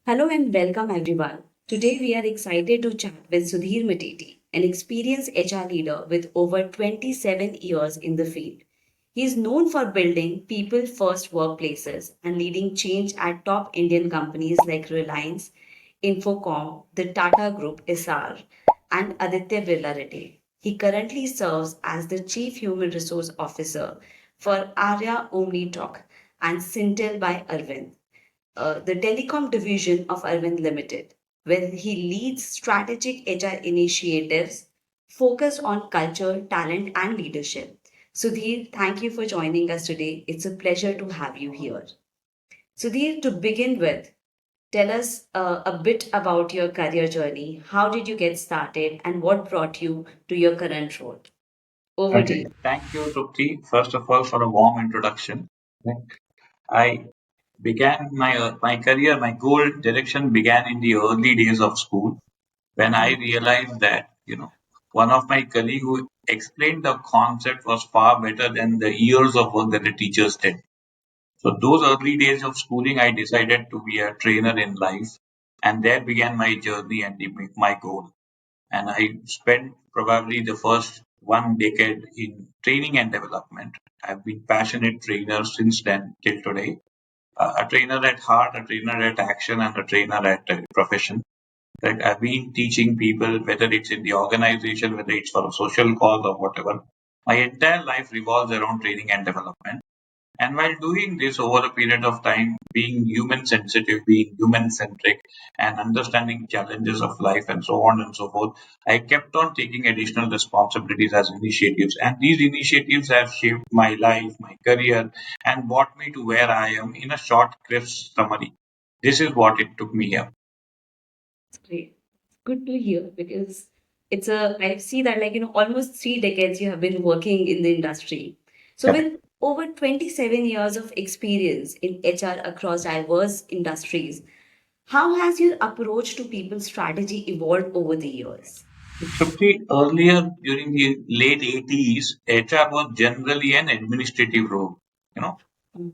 Hello and welcome everyone. Today we are excited to chat with Sudhir Mateti, an experienced HR leader with over 27 years in the field. He is known for building people first workplaces and leading change at top Indian companies like Reliance, Infocom, the Tata Group SR, and Aditya Birla Reddy. He currently serves as the Chief Human Resource Officer for Arya Omnitalk and Syntel by Arvind, the telecom division of Arvind Limited, where he leads strategic HR initiatives focused on culture, talent, and leadership. Sudhir, thank you for joining us today. It's a pleasure to have you here. Sudhir, to begin with, tell us a bit about your career journey. How did you get started, and what brought you to your current role? Over to Okay, you. thank you, Trupti, first of all, for a warm introduction. I began my career, my goal direction began in the early days of school when I realized that one of my colleagues who explained the concept was far better than the years of work that the teachers did. So those early days of schooling, I decided to be a trainer in life, and there began my journey and my goal. And I spent probably the first 1 decade in training and development. I've been passionate trainer since then till today. A trainer at heart, a trainer at action, and a trainer at profession. Right? I've been teaching people, whether it's in the organization, whether it's for a social cause or whatever. My entire life revolves around training and development. And while doing this over a period of time, being human sensitive, being human centric, and understanding challenges of life and so on and so forth, I kept on taking additional responsibilities as initiatives. And these initiatives have shaped my life, my career, and brought me to where I am in a short, crisp summary. This is what it took me here. Great. Good to hear because I see that almost 3 decades you have been working in the industry. So Correct. with over 27 years of experience in HR across diverse industries, how has your approach to people strategy evolved over the years? So, see, earlier during the late 80s, HR was generally an administrative role. You know,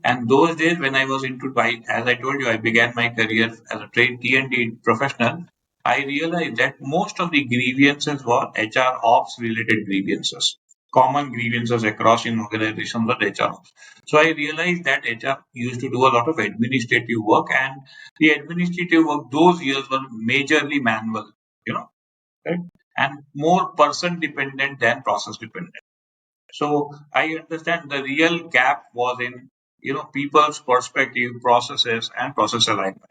And those days when I was as I told you, I began my career as a trained T&D professional. I realized that most of the grievances were HR ops related grievances, common grievances across in organizations were HR ops. So I realized that HR used to do a lot of administrative work, and the administrative work those years were majorly manual, you know, right? And more person dependent than process dependent. So I understand the real gap was in people's perspective, processes, and process alignment.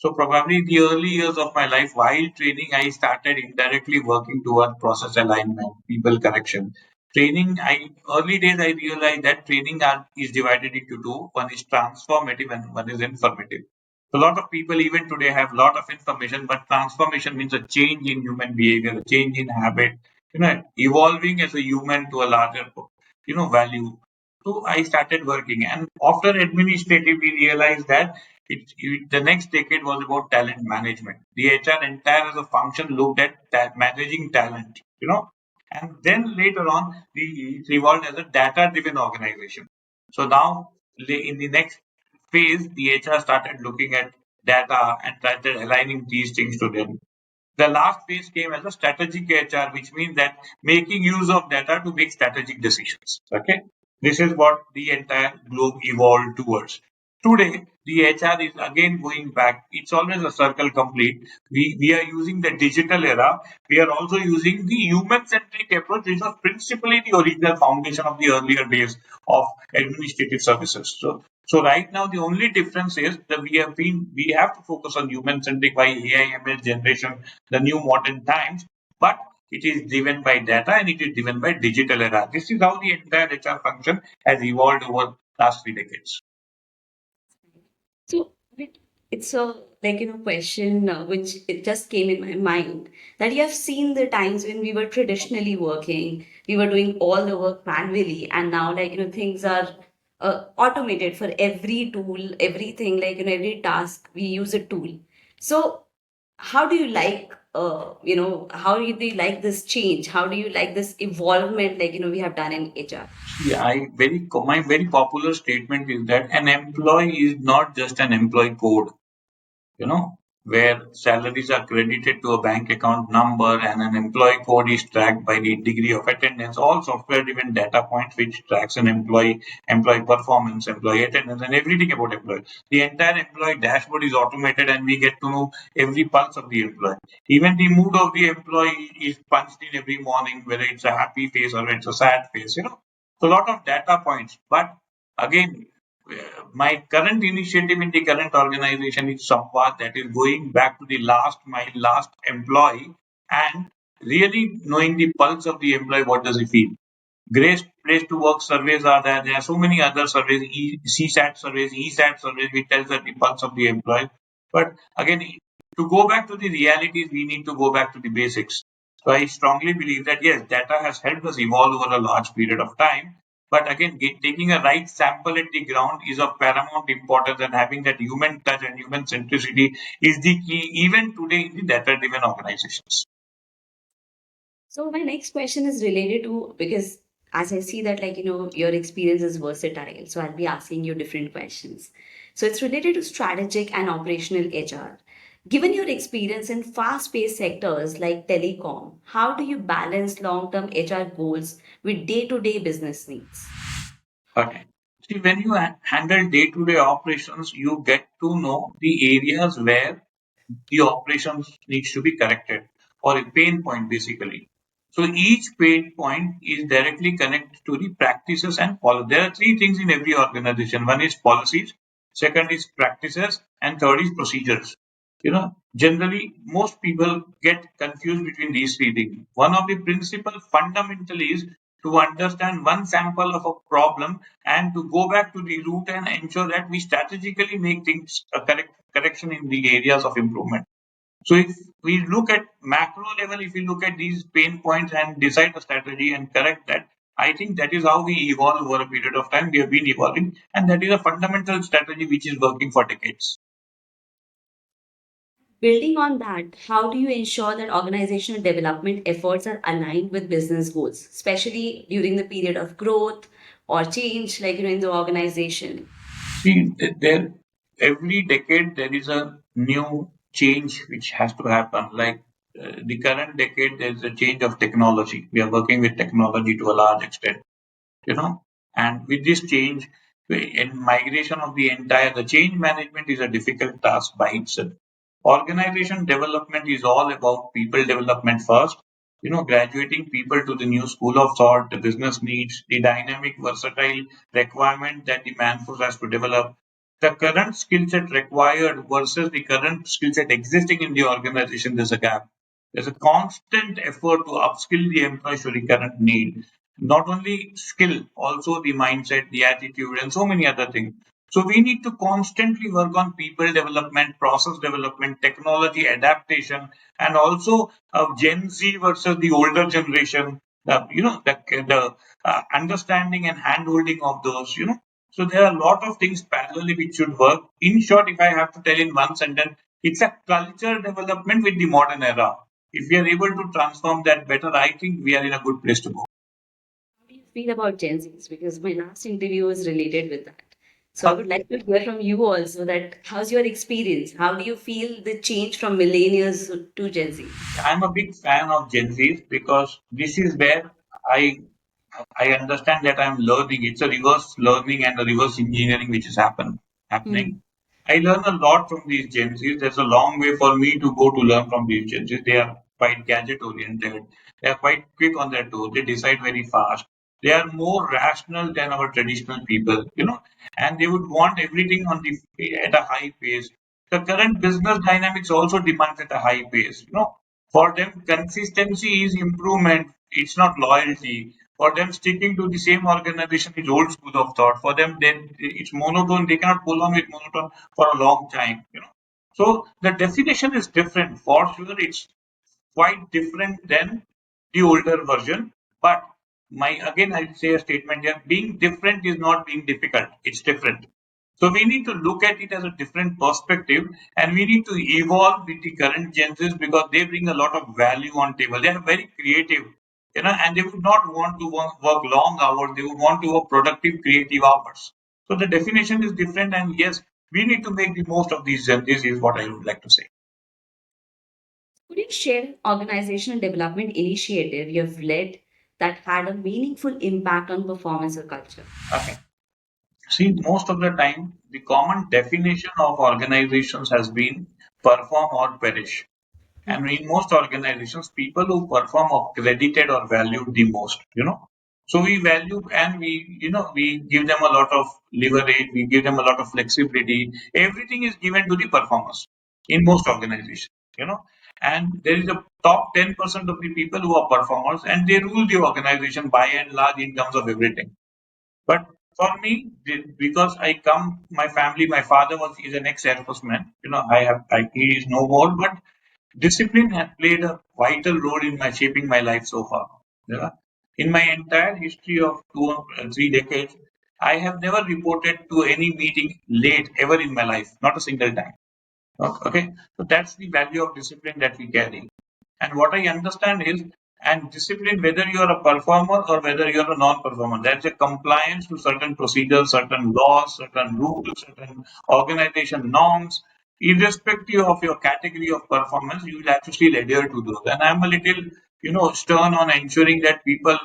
So probably the early years of my life, while training, I started indirectly working toward process alignment, people correction. Training, I early days I realized that is divided into two. One is transformative and one is informative. So a lot of people even today have a lot of information, but transformation means a change in human behavior, a change in habit, evolving as a human to a larger, value. So I started working, and after administrative, we realized that the next decade was about talent management. The HR entire as a function looked at managing talent, and then later on, it evolved as a data-driven organization. So now, in the next phase, the HR started looking at data and started aligning these things to them. The last phase came as a strategic HR, which means that making use of data to make strategic decisions. Okay, this is what the entire globe evolved towards. Today, the HR is again going back. It's always a circle complete. We are using the digital era. We are also using the human centric approach, which was principally the original foundation of the earlier days of administrative services. So right now the only difference is that we have to focus on human centric by AI ML generation, the new modern times, but it is driven by data and it is driven by digital era. This is how the entire HR function has evolved over last 3 decades. So it's a question which it just came in my mind that you have seen the times when we were traditionally working, we were doing all the work manually, and now things are automated for every tool, everything every task we use a tool. So how do you how do you like this change? How do you like this evolvement we have done in HR? See, my very popular statement is that an employee is not just an employee code. You know, where salaries are credited to a bank account number and an employee code is tracked by the degree of attendance, all software-driven data points which tracks an employee performance, employee attendance, and everything about employee. The entire employee dashboard is automated, and we get to know every pulse of the employee. Even the mood of the employee is punched in every morning, whether it's a happy face or it's a sad face. So a lot of data points, but again, my current initiative in the current organization is somewhat that is going back to the my last employee, and really knowing the pulse of the employee. What does he feel? Great place to work surveys are there. There are so many other surveys, CSAT surveys, ESAT surveys, which tells us the pulse of the employee. But again, to go back to the realities, we need to go back to the basics. So I strongly believe that yes, data has helped us evolve over a large period of time. But again, taking a right sample at the ground is of paramount importance, and having that human touch and human centricity is the key, even today in the data-driven organizations. So my next question is related to, because as I see that your experience is versatile, so I'll be asking you different questions. So it's related to strategic and operational HR. Given your experience in fast-paced sectors like telecom, how do you balance long-term HR goals with day-to-day business needs? Okay. See, when you handle day-to-day operations, you get to know the areas where the operations needs to be corrected, or a pain point basically. So each pain point is directly connected to the practices and policy. There are three things in every organization. One is policies, second is practices, and third is procedures. Generally most people get confused between these three things. One of the principal fundamental is to understand one sample of a problem and to go back to the root and ensure that we strategically make things a correction in the areas of improvement. So if we look at macro level, if we look at these pain points and decide a strategy and correct that, I think that is how we evolve over a period of time. We have been evolving, and that is a fundamental strategy which is working for decades. Building on that, how do you ensure that organizational development efforts are aligned with business goals, especially during the period of growth or change, in the organization? See, there every decade there is a new change which has to happen. Like the current decade, there is a change of technology. We are working with technology to a large extent, you know and with this change and migration of the change management is a difficult task by itself. Organization development is all about people development first. Graduating people to the new school of thought, the business needs, the dynamic versatile requirement that the manforce has to develop, the current skill set required versus the current skill set existing in the organization. There's a gap. There's a constant effort to upskill the employees to the current need. Not only skill, also the mindset, the attitude, and so many other things. So we need to constantly work on people development, process development, technology adaptation, and also Gen Z versus the older generation. The understanding and handholding of those. So there are a lot of things parallelly which should work. In short, if I have to tell in one sentence, it's a culture development with the modern era. If we are able to transform that better, I think we are in a good place to go. How do you feel about Gen Zs? Because my last interview was related with that. So I Uh, would like to hear from you also that how's your experience? How do you feel the change from millennials to Gen Z? I'm a big fan of Gen Zs because this is where I I understand that I'm learning. It's a reverse learning and a reverse engineering which is happening. I learn a lot from these Gen Zs. There's a long way for me to go to learn from these Gen Zs. They are quite gadget oriented. They are quite quick on their toes. They decide very fast. They are more rational than our traditional people, and they would want everything at a high pace. The current business dynamics also demands at a high pace. For them, consistency is improvement. It's not loyalty. For them, sticking to the same organization is old school of thought. For them, then it's monotone. They cannot pull on with monotone for a long time. So the definition is different. For sure, it's quite different than the older version. But my again, I'll say a statement here: being different is not being difficult. It's different. So we need to look at it as a different perspective, and we need to evolve with the current Gen Zs because they bring a lot of value on table. They are very creative, and they would not want to work long hours. They would want to work productive, creative hours. So the definition is different, and yes, we need to make the most of these Gen Zs. Is what I would like to say. Could you share an organizational development initiative you've led that had a meaningful impact on performance or culture? Okay. See, most of the time, the common definition of organizations has been perform or perish. And in most organizations, people who perform are credited or valued the most. So we value and we give them a lot of leverage, we give them a lot of flexibility. Everything is given to the performers in most organizations. And there is a top 10% of the people who are performers and they rule the organization by and large in terms of everything. But for me, because I come, my family, my father is an ex-Air Force man. He is no more, but discipline has played a vital role in my shaping my life so far. Yeah. In my entire history of 3 decades, I have never reported to any meeting late ever in my life, not a single time. Okay, so that's the value of discipline that we carry. And what I understand is, and discipline, whether you're a performer or whether you're a non-performer, that's a compliance to certain procedures, certain laws, certain rules, certain organization norms. Irrespective of your category of performance, you will actually adhere to those. And I'm a little stern on ensuring that people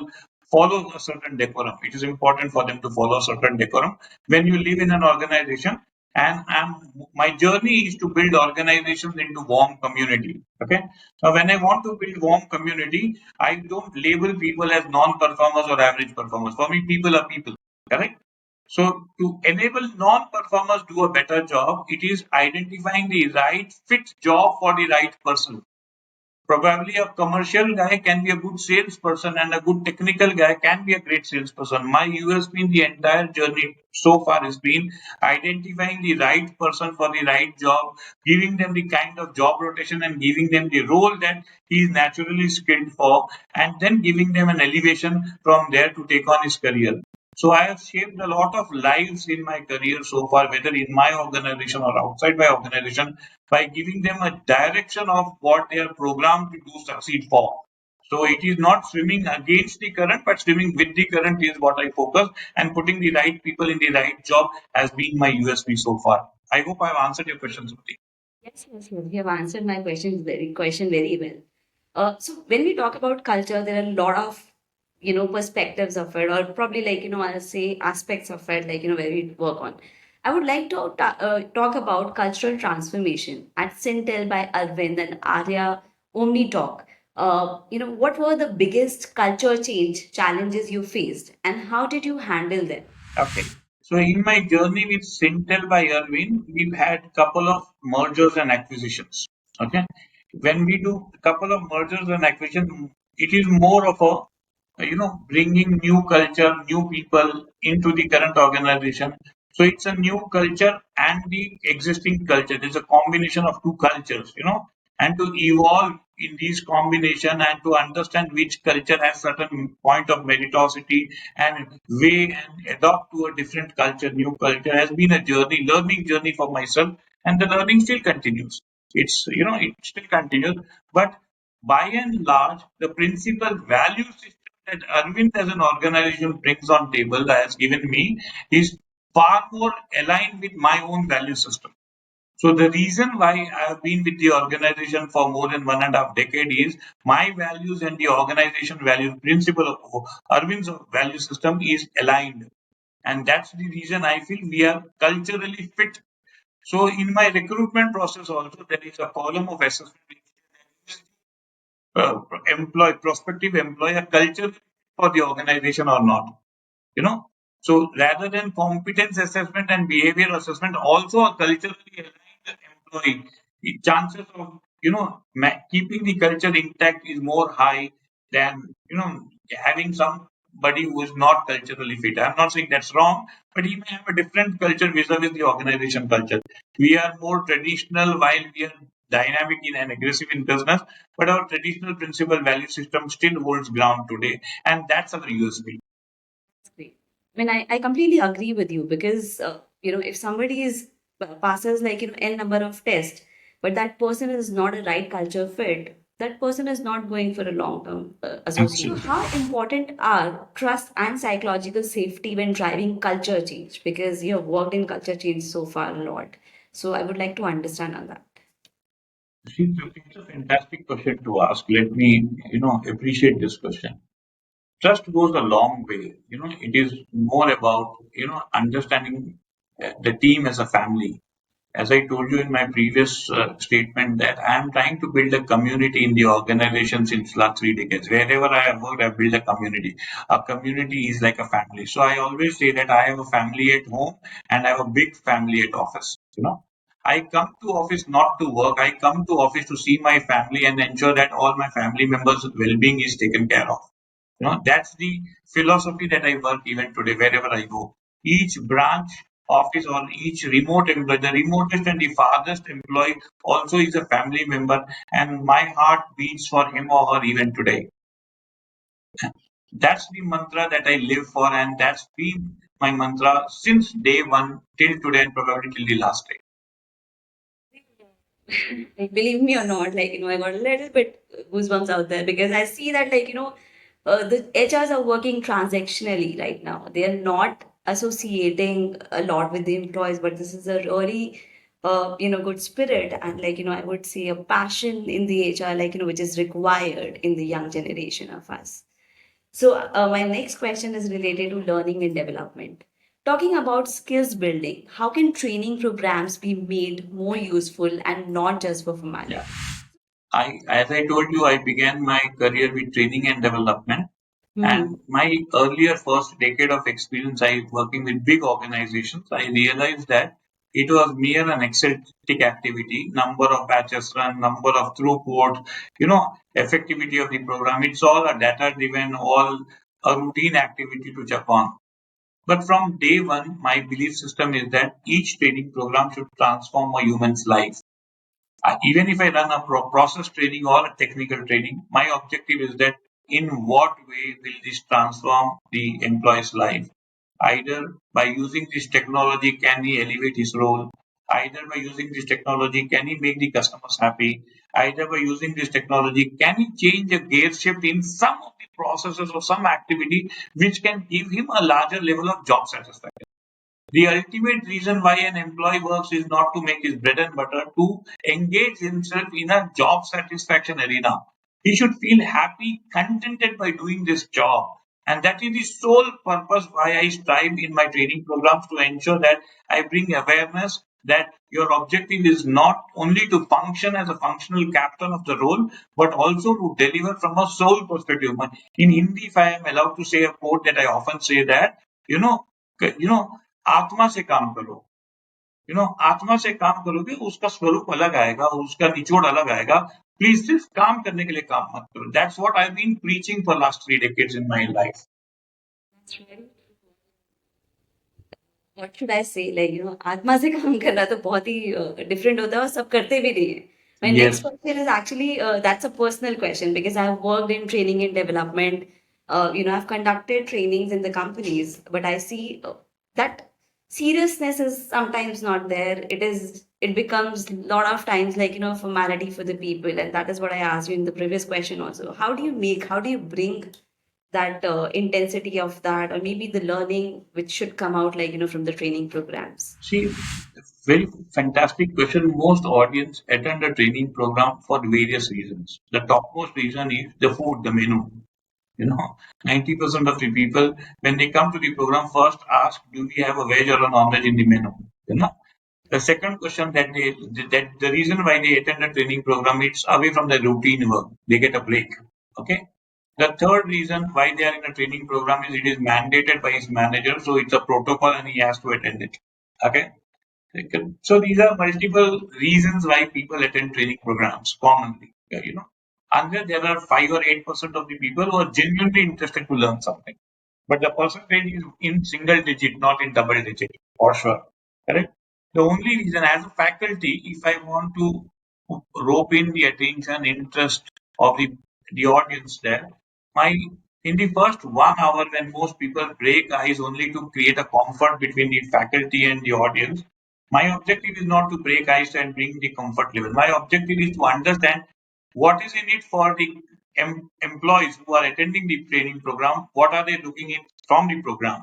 follow a certain decorum. It is important for them to follow a certain decorum when you live in an organization. And my journey is to build organizations into warm community. Okay, now when I want to build warm community, I don't label people as non-performers or average performers. For me, people are people. Correct. So to enable non-performers do a better job, it is identifying the right fit job for the right person. Probably a commercial guy can be a good salesperson and a good technical guy can be a great salesperson. My USP in the entire journey so far has been identifying the right person for the right job, giving them the kind of job rotation and giving them the role that he is naturally skilled for, and then giving them an elevation from there to take on his career. So I have shaped a lot of lives in my career so far, whether in my organization or outside my organization, by giving them a direction of what they are programmed to do succeed for. So it is not swimming against the current, but swimming with the current is what I focus, and putting the right people in the right job has been my USP so far. I hope I've answered your question, Smriti. Yes, yes, yes. You have answered my question very well. So when we talk about culture, there are a lot of perspectives of it, or probably I'll say aspects of it, where we work on. I would like to talk about cultural transformation at Syntel by Arvind and Arya Omni Talk. What were the biggest culture change challenges you faced, and how did you handle them? Okay. So in my journey with Syntel by Arvind, we've had couple of mergers and acquisitions. Okay. When we do a couple of mergers and acquisitions, it is more of a bringing new culture, new people into the current organization. So it's a new culture and the existing culture. There's a combination of two cultures, and to evolve in these combination and to understand which culture has certain point of meritocracy and way and adopt to a different culture, new culture has been a journey, learning journey for myself, and the learning still continues. It still continues, but by and large, the principal value system that Arvind as an organization brings on table has given me is far more aligned with my own value system. So the reason why I have been with the organization for more than 1.5 decade is my values and the organization value principle of Arvind's value system is aligned. And that's the reason I feel we are culturally fit. So in my recruitment process also, there is a column of assessment prospective employer culture for the organization or not. you know so rather than competence assessment and behavior assessment, also a culturally aligned employee, the chances of keeping the culture intact is more high than having somebody who is not culturally fit. I'm not saying that's wrong, but he may have a different culture vis-a-vis the organization culture. We are more traditional while we are dynamic in and aggressive in business, but our traditional principle value system still holds ground today, and that's our USP. Great. I completely agree with you because if somebody is passes n number of tests, but that person is not a right culture fit, that person is not going for a long term association. So Absolutely. how important are trust and psychological safety when driving culture change? Because you have worked in culture change so far a lot, so I would like to understand on that. See, it's a fantastic question to ask. Let me, appreciate this question. Trust goes a long way. It is more about, understanding the team as a family. As I told you in my previous statement, that I am trying to build a community in the organization since last 3 decades. Wherever I have worked, I built a community. A community is like a family. So I always say that I have a family at home and I have a big family at office. I come to office not to work. I come to office to see my family and ensure that all my family members' well-being is taken care of. That's the philosophy that I work even today, wherever I go. Each branch office or each remote employee, the remotest and the farthest employee also is a family member, and my heart beats for him or her even today. That's the mantra that I live for, and that's been my mantra since day one till today, and probably till the last day. Like, believe me or not, I got a little bit goosebumps out there because I see that, the HRs are working transactionally right now. They are not associating a lot with the employees, but this is a really, good spirit and, I would say a passion in the HR, which is required in the young generation of us. So, my next question is related to learning and development. Talking about skills building, how can training programs be made more useful and not just for formality? Yeah. As I told you, I began my career with training and development. Hmm. And my earlier first decade of experience, I working with big organizations, I realized that it was mere an Excel-tic activity, number of batches run, number of throughput, effectivity of the program. It's all a data-driven, all a routine activity to check on. But from day one, my belief system is that each training program should transform a human's life. Even if I run a process training or a technical training, my objective is that in what way will this transform the employee's life? Either by using this technology, can he elevate his role? Either by using this technology, can he make the customers happy? Either by using this technology, can he change a gear shift in some of the processes or some activity which can give him a larger level of job satisfaction? The ultimate reason why an employee works is not to make his bread and butter, to engage himself in a job satisfaction arena. He should feel happy, contented by doing this job. And that is the sole purpose why I strive in my training programs to ensure that I bring awareness that your objective is not only to function as a functional captain of the role, but also to deliver from a soul perspective. In Hindi, if I am allowed to say a quote that I often say that, you know, you know, आत्मा से काम करो आत्मा से काम करोगे उसका स्वरूप अलग आएगा उसका निचोड़ अलग आएगा प्लीज सिर्फ काम करने के लिए काम मत करो that's what I been preaching for last 3 decades in my life. That's right. What should I say? आत्मा से काम करना तो बहुत ही डिफरेंट होता है और सब करते भी नहीं है. My next Yes. question is actually that's a personal question because I've worked in training and development. I've conducted trainings in the companies, but I see that seriousness is sometimes not there. It becomes a lot of times formality for the people, and that is what I asked you in the previous question also. How do you bring that intensity of that, or maybe the learning which should come out from the training programs? See, very fantastic question. Most audience attend a training program for various reasons. The topmost reason is the food, the menu. You know, 90% of the people, when they come to the program, first ask, do we have a veg or a non-veg in the menu? You know, the second question that the reason why they attend a training program, it's away from the routine work. They get a break. Okay. The third reason why they are in a training program is it is mandated by his manager, so it's a protocol and he has to attend it. Okay. So these are multiple reasons why people attend training programs commonly. And then there are 5 or 8% of the people who are genuinely interested to learn something. But the percentage is in single digit, not in double digit, for sure. Correct? The only reason, as a faculty, if I want to rope in the attention, interest of the audience there, my in the first 1 hour when most people break ice only to create a comfort between the faculty and the audience, my objective is not to break ice and bring the comfort level. My objective is to understand what is in it for the employees who are attending the training program, what are they looking in from the program.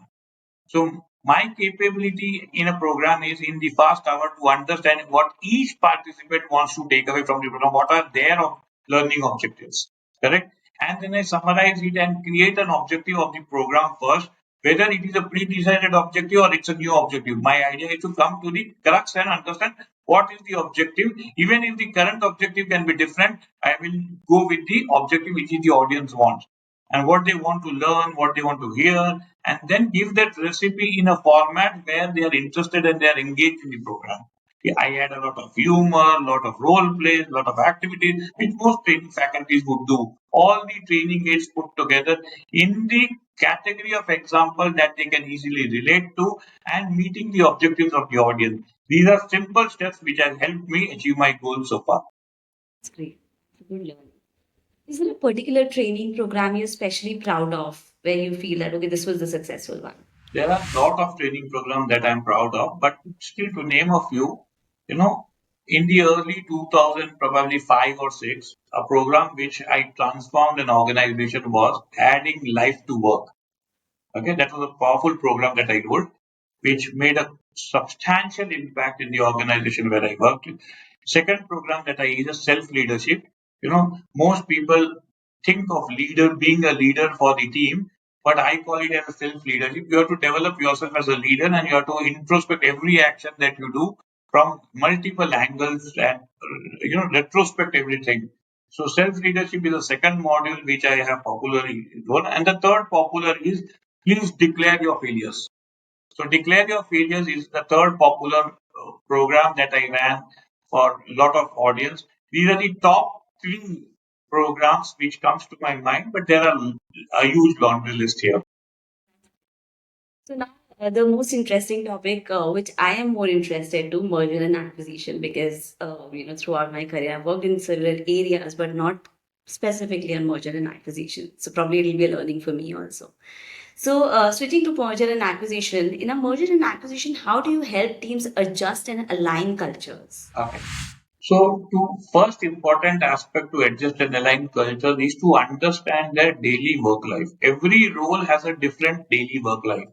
So My capability in a program is in the first hour to understand what each participant wants to take away from the program, what are their learning objectives, correct? And then I summarize it and create an objective of the program first, whether it is a pre-decided objective or it's a new objective. My idea is to come to the crux and understand what is the objective. Even if the current objective can be different, I will go with the objective which is the audience wants and what they want to learn, what they want to hear, and then give that recipe in a format where they are interested and they are engaged in the program. Yeah, I add a lot of humor, a lot of role plays, a lot of activities, which most training faculties would do. All the training aids put together in the category of example that they can easily relate to and meeting the objectives of the audience. These are simple steps which have helped me achieve my goals so far. That's great. Good learning. Is there a particular training program you're especially proud of where you feel that, okay, this was the successful one? There are a lot of training programs that I'm proud of, but still to name a few, you know, in the early 2000, probably 5 or 6, a program which I transformed an organization was adding life to work. Okay, that was a powerful program that I wrote, which made a substantial impact in the organization where I worked. Second program that I is a self leadership. Most people think of leader being a leader for the team, but I call it as a self leadership. You have to develop yourself as a leader, and you have to introspect every action that you do from multiple angles and retrospect everything. So self leadership is the second module which I have popularly done, and the third popular is please declare your failures. So declare your failures is the third popular program that I ran for a lot of audience. These are the top three programs which comes to my mind, but there are a huge laundry list here. So now the most interesting topic, which I am more interested to, merger and acquisition, because throughout my career I've worked in several areas, but not specifically on merger and acquisition. So probably it'll be a learning for me also. So switching to merger and acquisition, in a merger and acquisition, how do you help teams adjust and align cultures? Okay. So, to first important aspect to adjust and align culture is to understand their daily work life. Every role has a different daily work life.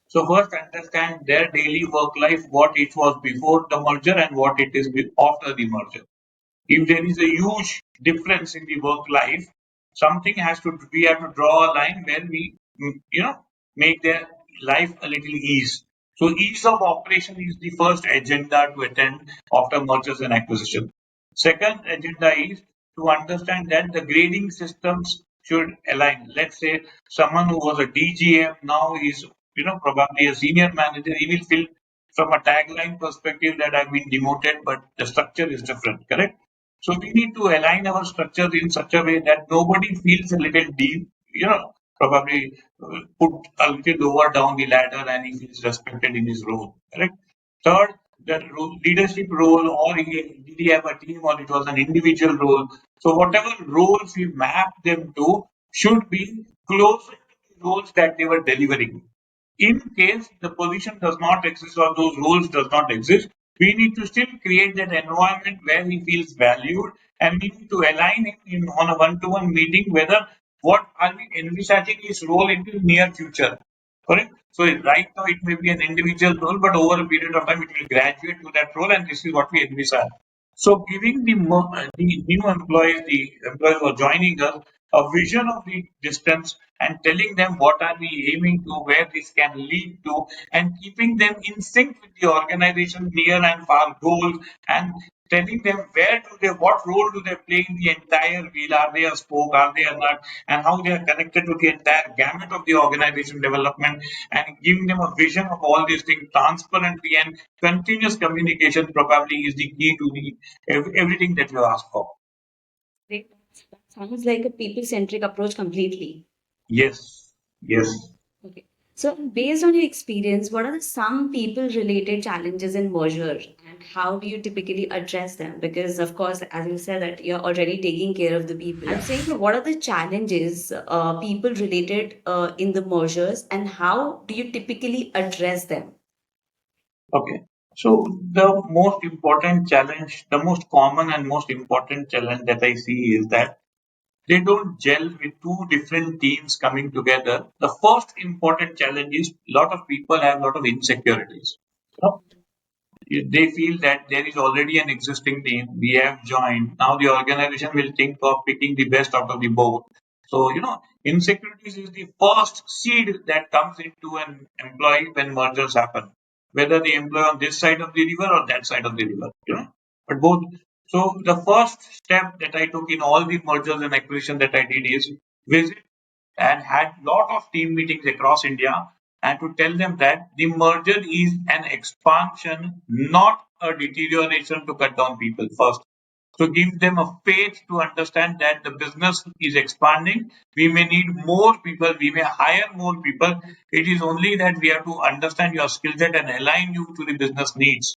So first understand their daily work life, what it was before the merger and what it is after the merger. If there is a huge difference in the work life, something has to we have to draw a line where we make their life a little ease. So ease of operation is the first agenda to attend after mergers and acquisition. Second agenda is to understand that the grading systems should align. Let's say someone who was a DGM now is probably a senior manager. He will feel from a tagline perspective that I've been demoted, but the structure is different. Correct? So we need to align our structures in such a way that nobody feels a little deep, probably put a little lower down the ladder and he feels respected in his role. Correct? Third, the leadership role, or did he have a team, or it was an individual role. So whatever roles we map them to should be closer to the roles that they were delivering. In case the position does not exist or those roles does not exist, we need to still create that environment where he feels valued, and we need to align him on a one-to-one meeting whether what are we envisaging his role in the near future. Correct? So right now it may be an individual role, but over a period of time it will graduate to that role, and this is what we envisage. So giving the new employees, the employees who are joining us, a vision of the distance and telling them what are we aiming to, where this can lead to, and keeping them in sync with the organization near and far goals, and telling them what role do they play in the entire wheel? Are they a spoke? Are they a nut? And how they are connected to the entire gamut of the organization development, and giving them a vision of all these things transparently, and continuous communication probably is the key to the everything that you ask for. Great. That sounds like a people-centric approach completely. Yes, yes. Okay. So, based on your experience, what are the some people-related challenges in merger, and how do you typically address them? Because, of course, as you said that you're already taking care of the people. I'm Yeah. saying, that what are the challenges people-related in the mergers, and how do you typically address them? Okay. So the most important challenge, the most common and most important challenge that I see is that They don't gel with two different teams coming together. The first important challenge is a lot of people have a lot of insecurities. You know, they feel that there is already an existing team. We have joined. Now the organization will think of picking the best out of the board. So, insecurities is the first seed that comes into an employee when mergers happen, whether the employee on this side of the river or that side of the river. But both. So the first step that I took in all the mergers and acquisition that I did is visit and had lot of team meetings across India and to tell them that the merger is an expansion, not a deterioration to cut down people first. So give them a faith to understand that the business is expanding. We may need more people, we may hire more people. It is only that we have to understand your skill set and align you to the business needs.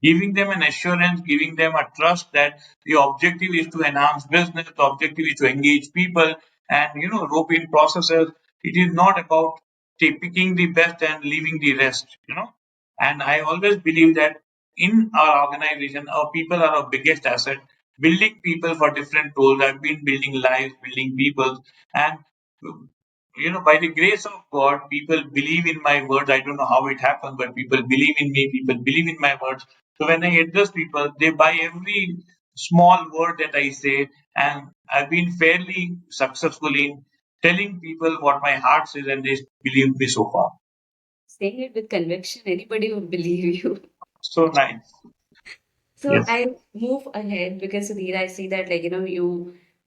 Giving them an assurance, giving them a trust that the objective is to enhance business, the objective is to engage people and rope in processes. It is not about picking the best and leaving the rest. And I always believe that in our organization, our people are our biggest asset. Building people for different roles. I've been building lives, building people, and by the grace of God, people believe in my words. I don't know how it happened, but people believe in me. People believe in my words. So when I address people, they buy every small word that I say, and I've been fairly successful in telling people what my heart says, and they believe me so far. Saying it with conviction, anybody would believe you. So nice. So Yes. I move ahead because Sudhir, I see that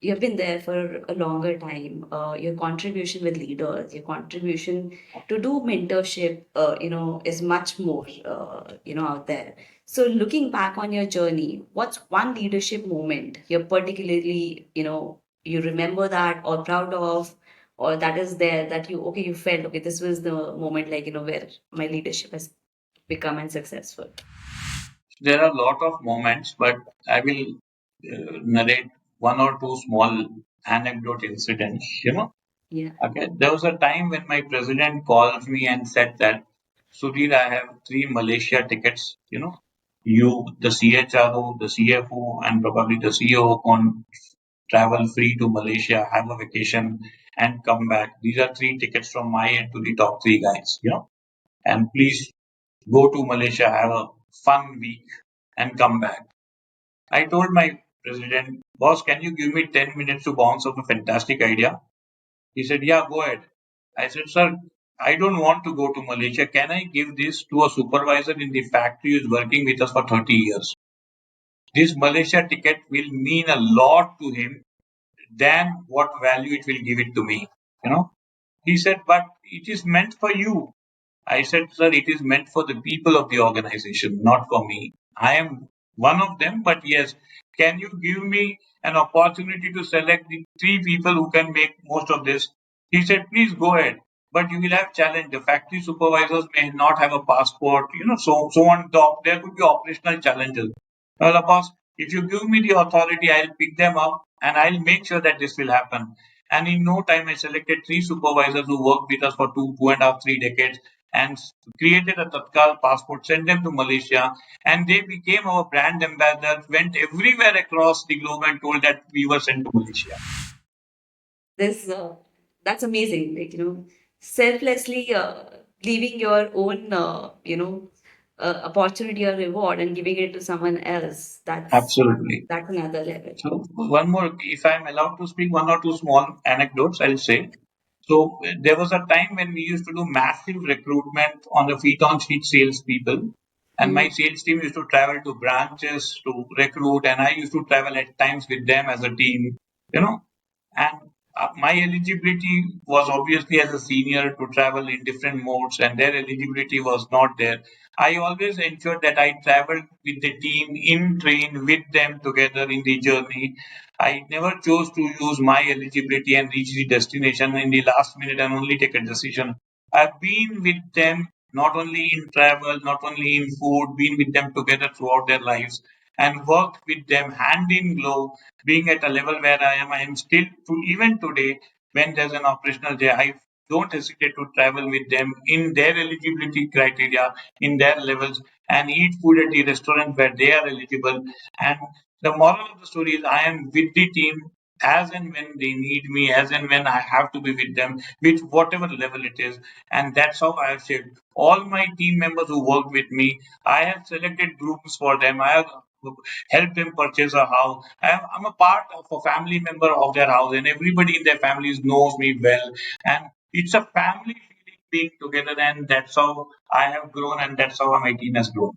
you've been there for a longer time. Your contribution with leaders, your contribution to do mentorship, is much more, out there. So looking back on your journey, what's one leadership moment you're particularly, you remember that or proud of, or that is there that you felt, okay, this was the moment, where my leadership has become and successful. There are a lot of moments, but I will narrate one or two small anecdote incidents. Yeah. Okay, there was a time when my president called me and said that, Sudhir, I have three Malaysia tickets. You, the CHRO, the CFO, and probably the CEO on travel free to Malaysia, have a vacation, and come back. These are three tickets from my end to the top three guys. And please go to Malaysia, have a fun week, and come back. I told my president, boss, can you give me 10 minutes to bounce off a fantastic idea? He said, yeah, go ahead. I said, sir, I don't want to go to Malaysia. Can I give this to a supervisor in the factory who is working with us for 30 years? This Malaysia ticket will mean a lot to him than what value it will give it to me. You know, he said, but it is meant for you. I said, sir, it is meant for the people of the organization, not for me. I am one of them, but yes, can you give me an opportunity to select the three people who can make most of this? He said, please go ahead, but you will have challenge. The factory supervisors may not have a passport, so on. There could be operational challenges. Well, boss, if you give me the authority, I'll pick them up and I'll make sure that this will happen. And in no time, I selected three supervisors who worked with us for 2.5, 3 decades and created a Tatkal passport, sent them to Malaysia, and they became our brand ambassadors, went everywhere across the globe and told that we were sent to Malaysia. This That's amazing. Selflessly leaving your own opportunity or reward and giving it to someone else. Absolutely. That's another level. So one more, if I'm allowed to speak one or two small anecdotes, I'll say. So there was a time when we used to do massive recruitment on the feet on street salespeople. And my Hmm. sales team used to travel to branches to recruit, and I used to travel at times with them as a team, you know. And my eligibility was obviously as a senior to travel in different modes, and their eligibility was not there. I always ensured that I traveled with the team in train with them together in the journey. I never chose to use my eligibility and reach the destination in the last minute and only take a decision. I've been with them not only in travel, not only in food, been with them together throughout their lives and worked with them hand in glove, being at a level where I am still even today when there's an operational day, I don't hesitate to travel with them in their eligibility criteria, in their levels, and eat food at the restaurant where they are eligible. And the moral of the story is I am with the team as and when they need me, as and when I have to be with them, with whatever level it is. And that's how I have said all my team members who work with me, I have selected groups for them. I have helped them purchase a house. I'm a part of a family member of their house, and everybody in their families knows me well. And it's a family feeling being together, and that's how I have grown, and that's how my team has grown.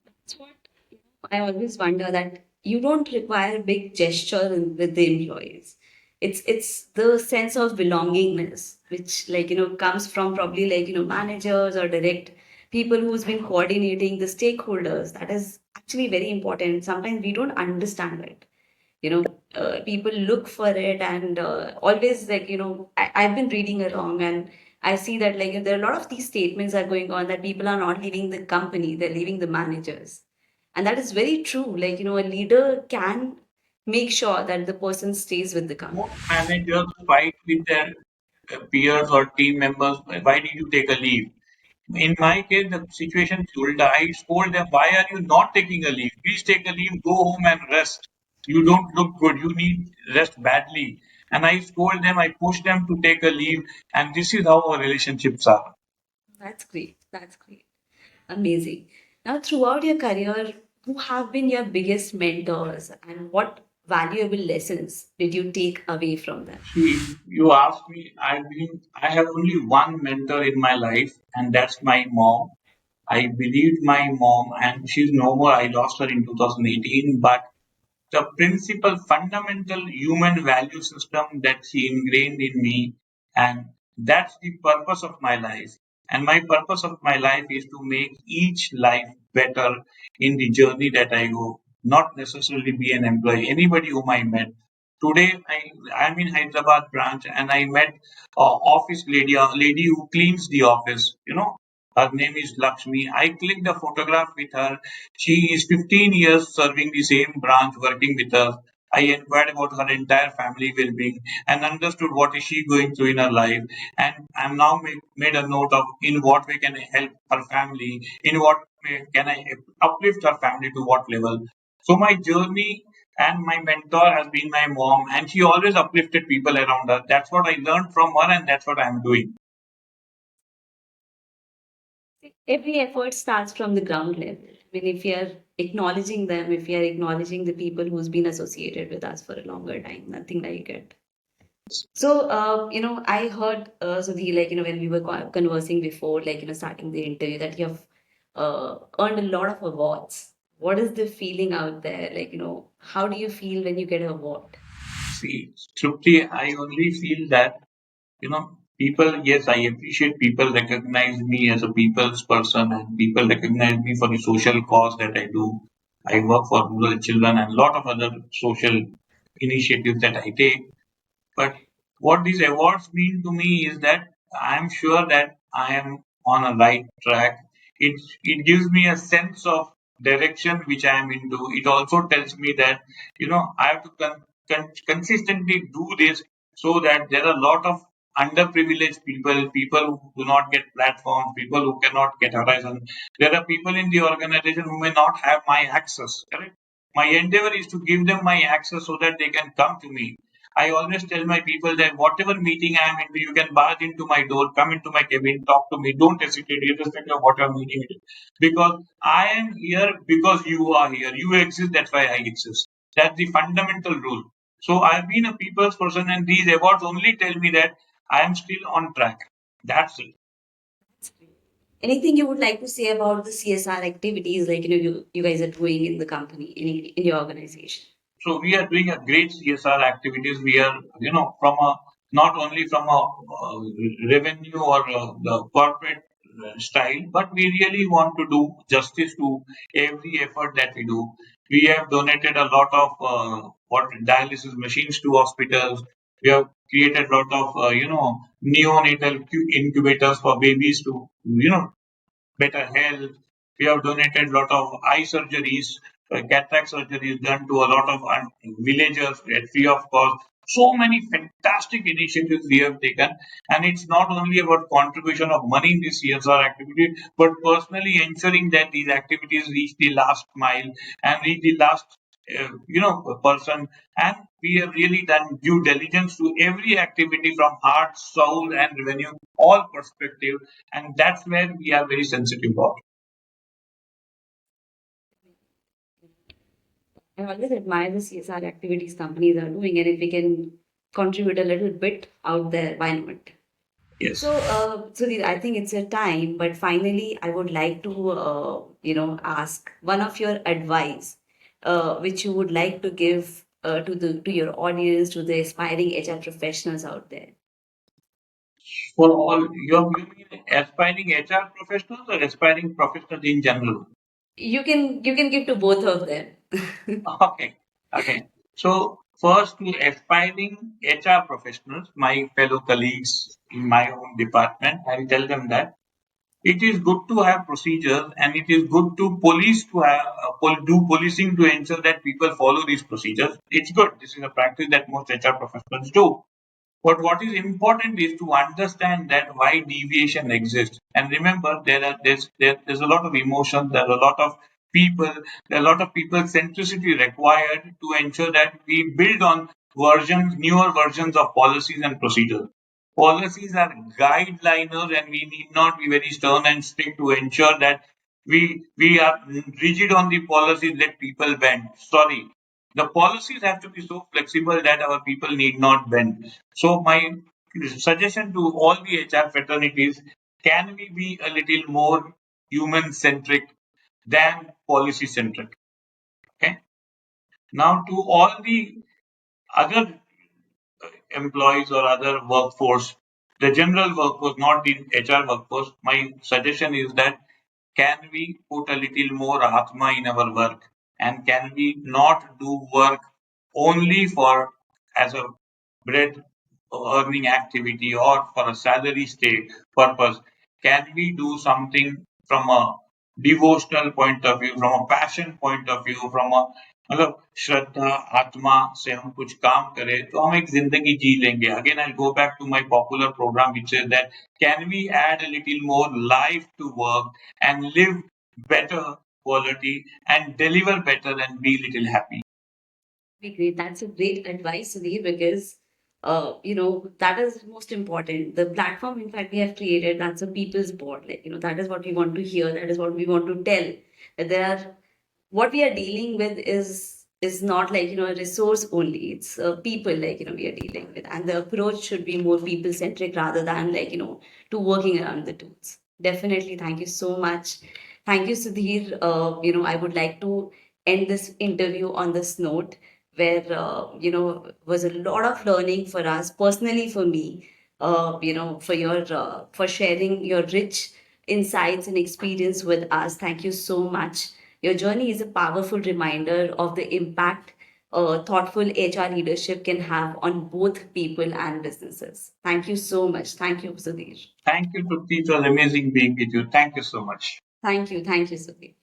That's what I always wonder, that you don't require big gesture with the employees. It's the sense of belongingness which, comes from probably, managers or direct people who's been coordinating the stakeholders. That is actually very important. Sometimes we don't understand it. People look for it, and always, I've been reading along, and I see that, there are a lot of these statements are going on, that people are not leaving the company, they're leaving the managers. And that is very true. A leader can make sure that the person stays with the company. Most managers fight with their peers or team members. Why did you take a leave? In my case, the situation is ulta. I told them, why are you not taking a leave? Please take a leave, go home and rest. You don't look good. You need rest badly. And I told them, I pushed them to take a leave. And this is how our relationships are. That's great. That's great. Amazing. Now, throughout your career, who have been your biggest mentors, and what valuable lessons did you take away from them? See, if you ask me, I have only one mentor in my life, and that's my mom. I believed my mom, and she's no more. I lost her in 2018, but the principal fundamental human value system that she ingrained in me, and that's the purpose of my life. And my purpose of my life is to make each life better in the journey that I go, not necessarily be an employee. Anybody whom I met today, I'm in Hyderabad branch, and I met office lady, a lady who cleans the office. Her name is Lakshmi. I clicked a photograph with her. She is 15 years serving the same branch, working with us. I inquired about her entire family well-being and understood what is she going through in her life. And I'm now made a note of in what way can I help her family, in what way can I uplift her family to what level. So my journey and my mentor has been my mom, and she always uplifted people around her. That's what I learned from her, and that's what I'm doing. Every effort starts from the ground level. I mean, if you're acknowledging them, if you're acknowledging the people who's been associated with us for a longer time, nothing like it. So, I heard, Sudhi, when we were conversing before, starting the interview, that you have earned a lot of awards. What is the feeling out there? How do you feel when you get an award? See, Trupti, I only feel that people, yes, I appreciate people recognize me as a people's person, and people recognize me for the social cause that I do. I work for rural children and a lot of other social initiatives that I take. But what these awards mean to me is that I am sure that I am on a right track. It gives me a sense of direction which I am into. It also tells me that I have to consistently do this, so that there are a lot of underprivileged people, people who do not get platforms, people who cannot get horizon. There are people in the organization who may not have my access. Correct? My endeavor is to give them my access so that they can come to me. I always tell my people that whatever meeting I am into, you can barge into my door, come into my cabin, talk to me. Don't hesitate, irrespective of whatever meeting it is. Because I am here because you are here. You exist, that's why I exist. That's the fundamental rule. So I've been a people's person, and these awards only tell me that I am still on track. That's it. Anything you would like to say about the CSR activities, you guys are doing in the company, in your organization? So we are doing a great CSR activities. We are, from a not only from a revenue or the corporate style, but we really want to do justice to every effort that we do. We have donated a lot of what dialysis machines to hospitals. We have created a lot of neonatal incubators for babies to better health. We have donated a lot of eye surgeries, cataract surgeries done to a lot of villagers at free of cost. So many fantastic initiatives we have taken, and it's not only about contribution of money in this CSR activity, but personally ensuring that these activities reach the last mile and reach the last person, and we have really done due diligence to every activity from heart, soul, and revenue, all perspective, and that's where we are very sensitive about. I always admire the CSR activities companies are doing, and if we can contribute a little bit out there, why not? Yes. So, Sudhir, I think it's your time, but finally, I would like to, ask one of your advice, which you would like to give to your audience, to the aspiring HR professionals out there. For all you mean aspiring HR professionals or aspiring professionals in general? You can give to both of them. Okay. Okay. So first to aspiring HR professionals, my fellow colleagues in my own department, I'll tell them that it is good to have procedures and it is good to police to have do policing to ensure that people follow these procedures. It's good. This is a practice that most HR professionals do. But what is important is to understand that why deviation exists. And remember, there's a lot of emotion, there's a lot of people, there's a lot of people centricity required to ensure that we build on newer versions of policies and procedures. Policies are guideliners, and we need not be very stern and strict to ensure that we are rigid on the policies that people bend. Sorry, the policies have to be so flexible that our people need not bend. So my suggestion to all the HR fraternities, can we be a little more human centric than policy centric? Okay. Now to all the other employees or other workforce, the general workforce, not the HR workforce, my suggestion is that can we put a little more Atma in our work? And can we not do work only for as a bread earning activity or for a salary state purpose? Can we do something from a devotional point of view, from a passion point of view, from a मतलब श्रद्धा आत्मा से हम कुछ काम करें तो हम एक जिंदगी जी लेंगे. Again, I'll go back to my popular program which says that can we add a little more life to work and live better quality and deliver better and be little happy. Be great. That's a great advice, Sudhir, because that is most important. The platform, in fact, we have created, that's a people's board. Like, that is what we want to hear, that is what we want to tell. That there are what we are dealing with is not like a resource only. It's people like we are dealing with, and the approach should be more people centric rather than like to working around the tools. Definitely, thank you so much. Thank you, Sudhir. I would like to end this interview on this note where was a lot of learning for us personally, for me, for your for sharing your rich insights and experience with us. Thank you so much. Your journey is a powerful reminder of the impact thoughtful HR leadership can have on both people and businesses. Thank you so much. Thank you, Sudhir. Thank you, Trupti. It was amazing being with you. Thank you so much. Thank you. Thank you, Sudhir.